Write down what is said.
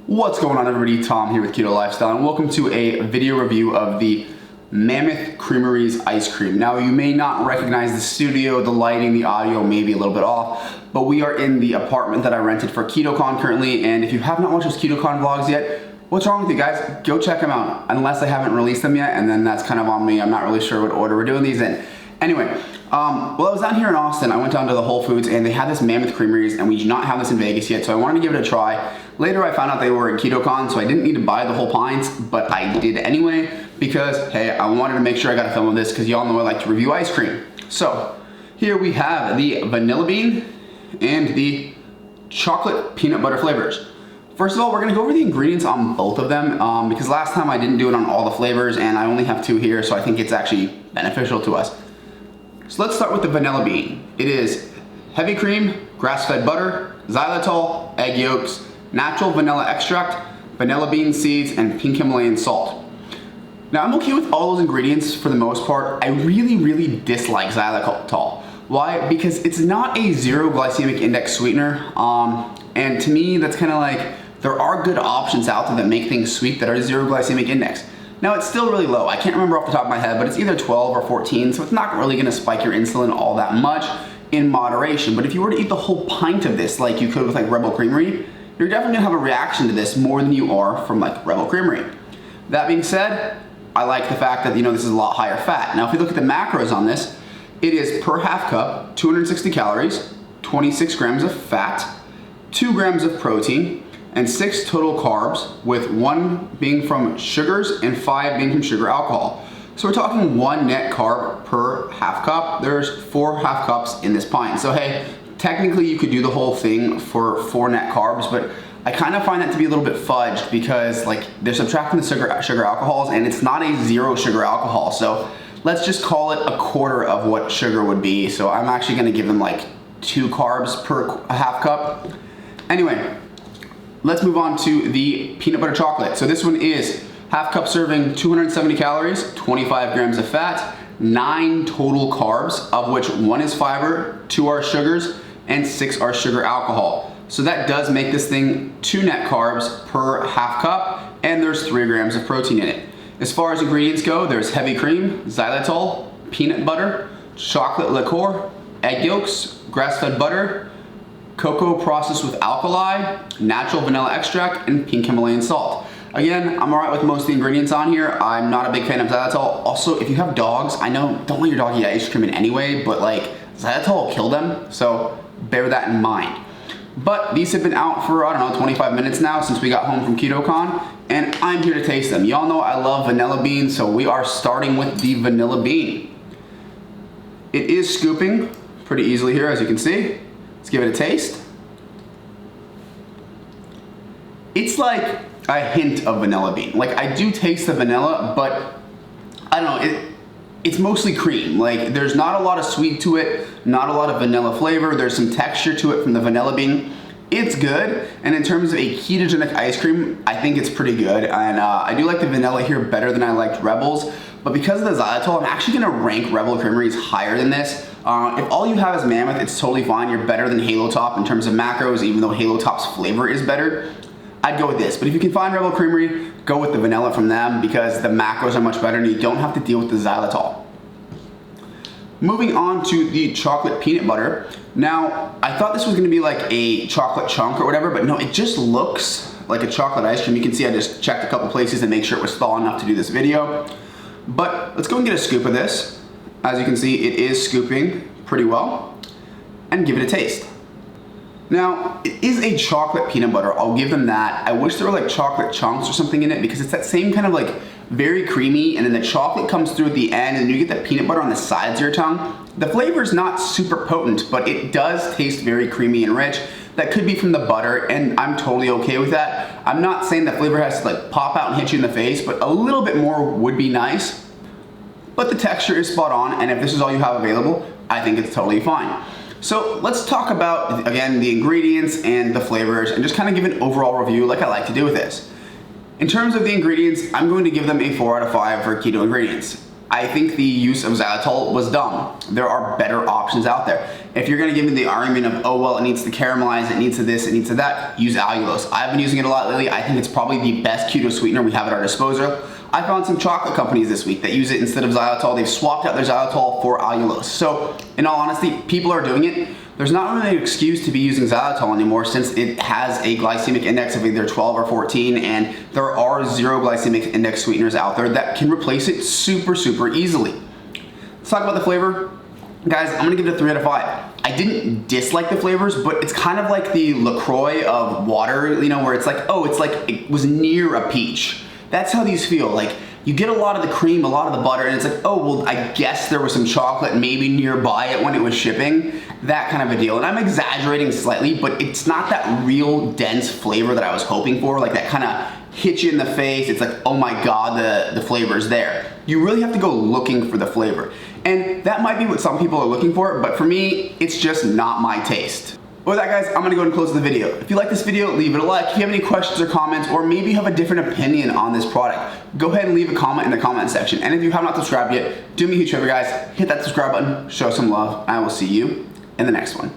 What's going on, everybody? Tom here with Keto Lifestyle, and welcome to a video review of the Mammoth Creameries ice cream. Now, you may not recognize the studio, the lighting, the audio may be a little bit off, but we are in the apartment that I rented for KetoCon currently, and if you have not watched those KetoCon vlogs yet, what's wrong with you guys? Go check them out, unless I haven't released them yet, and then that's kind of on me. I'm not really sure what order we're doing these in. Anyway, well, I was down here in Austin. I went down to the Whole Foods and they had this Mammoth Creameries, and we do not have this in Vegas yet, so I wanted to give it a try. Later, I found out they were at KetoCon, so I didn't need to buy the whole pints, but I did anyway because, hey, I wanted to make sure I got a film of this because y'all know I like to review ice cream. So, here we have the vanilla bean and the chocolate peanut butter flavors. First of all, we're gonna go over the ingredients on both of them because last time I didn't do it on all the flavors and I only have two here, so I think it's actually beneficial to us. So let's start with the vanilla bean. It is heavy cream, grass-fed butter, xylitol, egg yolks, natural vanilla extract, vanilla bean seeds, and pink Himalayan salt. Now, I'm okay with all those ingredients for the most part. I really dislike xylitol. Why? Because it's not a zero glycemic index sweetener, and to me, that's kind of like, there are good options out there that make things sweet that are zero glycemic index. Now, it's still really low. I can't remember off the top of my head, but it's either 12 or 14, so it's not really gonna spike your insulin all that much in moderation. But if you were to eat the whole pint of this, like you could with like Rebel Creamery, you're definitely gonna have a reaction to this more than you are from like Rebel Creamery. That being said, I like the fact that, this is a lot higher fat. Now, if you look at the macros on this, it is per half cup, 260 calories, 26 grams of fat, 2 grams of protein, and 6 total carbs, with 1 being from sugars and 5 being from sugar alcohol. So we're talking 1 net carb per half cup. There's 4 half cups in this pint. So hey, technically you could do the whole thing for 4 net carbs, but I kind of find that to be a little bit fudged because like they're subtracting the sugar alcohols and it's not a zero sugar alcohol. So let's just call it a quarter of what sugar would be. So I'm actually gonna give them like 2 carbs per half cup. Anyway, let's move on to the peanut butter chocolate. So this one is half cup serving, 270 calories, 25 grams of fat, 9 total carbs, of which 1 is fiber, 2 are sugars, and 6 are sugar alcohol. So that does make this thing 2 net carbs per half cup, and there's 3 grams of protein in it. As far as ingredients go, there's heavy cream, xylitol, peanut butter, chocolate liqueur, egg yolks, grass-fed butter, cocoa processed with alkali, natural vanilla extract, and pink Himalayan salt. Again, I'm alright with most of the ingredients on here. I'm not a big fan of xylitol. Also, if you have dogs, I know, don't let your dog eat ice cream in anyway, but like, xylitol will kill them, so bear that in mind. But these have been out for, 25 minutes now since we got home from KetoCon, and I'm here to taste them. Y'all know I love vanilla beans, so we are starting with the vanilla bean. It is scooping pretty easily here, as you can see. Let's give it a taste. It's like a hint of vanilla bean. Like, I do taste the vanilla, but I don't know, it's mostly cream. Like, there's not a lot of sweet to it, not a lot of vanilla flavor. There's some texture to it from the vanilla bean. It's good, and in terms of a ketogenic ice cream, I think it's pretty good. And I do like the vanilla here better than I liked Rebels, but because of the xylitol, I'm actually gonna rank Rebel Creameries higher than this. If all you have is Mammoth, it's totally fine. You're better than Halo Top in terms of macros, even though Halo Top's flavor is better. I'd go with this, but if you can find Rebel Creamery, go with the vanilla from them because the macros are much better and you don't have to deal with the xylitol. Moving on to the chocolate peanut butter. Now, I thought this was gonna be like a chocolate chunk or whatever, but no, it just looks like a chocolate ice cream. You can see I just checked a couple places to make sure it was thaw enough to do this video. But let's go and get a scoop of this. As you can see, it is scooping pretty well, and give it a taste. Now, it is a chocolate peanut butter, I'll give them that. I wish there were like chocolate chunks or something in it because it's that same kind of like very creamy, and then the chocolate comes through at the end and you get the peanut butter on the sides of your tongue. The flavor is not super potent, but it does taste very creamy and rich. That could be from the butter, and I'm totally okay with that. I'm not saying the flavor has to like pop out and hit you in the face, but a little bit more would be nice. But the texture is spot on, and if this is all you have available, I think it's totally fine. So let's talk about, again, the ingredients and the flavors and just kind of give an overall review like I like to do with this. In terms of the ingredients, I'm going to give them a 4 out of 5 for keto ingredients. I think the use of xylitol was dumb. There are better options out there. If you're gonna give me the argument of, oh well, it needs to caramelize, it needs to this, it needs to that, use allulose. I've been using it a lot lately. I think it's probably the best keto sweetener we have at our disposal. I found some chocolate companies this week that use it instead of xylitol. They've swapped out their xylitol for allulose. So in all honesty, people are doing it. There's not really an excuse to be using xylitol anymore since it has a glycemic index of either 12 or 14, and there are 0 glycemic index sweeteners out there that can replace it super easily. Let's talk about the flavor. Guys, I'm gonna give it a 3 out of 5. I didn't dislike the flavors, but it's kind of like the LaCroix of water, you know, where it's like, oh, it's like it was near a peach. That's how these feel. Like, you get a lot of the cream, a lot of the butter, and it's like, oh, well, I guess there was some chocolate maybe nearby it when it was shipping. That kind of a deal. And I'm exaggerating slightly, but it's not that real dense flavor that I was hoping for, like that kind of hit you in the face. It's like, oh my God, the flavor's there. You really have to go looking for the flavor. And that might be what some people are looking for, but for me, it's just not my taste. With that, guys, I'm gonna go and close the video. If you like this video, leave it a like. If you have any questions or comments, or maybe you have a different opinion on this product, go ahead and leave a comment in the comment section. And if you have not subscribed yet, do me a huge favor, guys. Hit that subscribe button, show some love, and I will see you in the next one.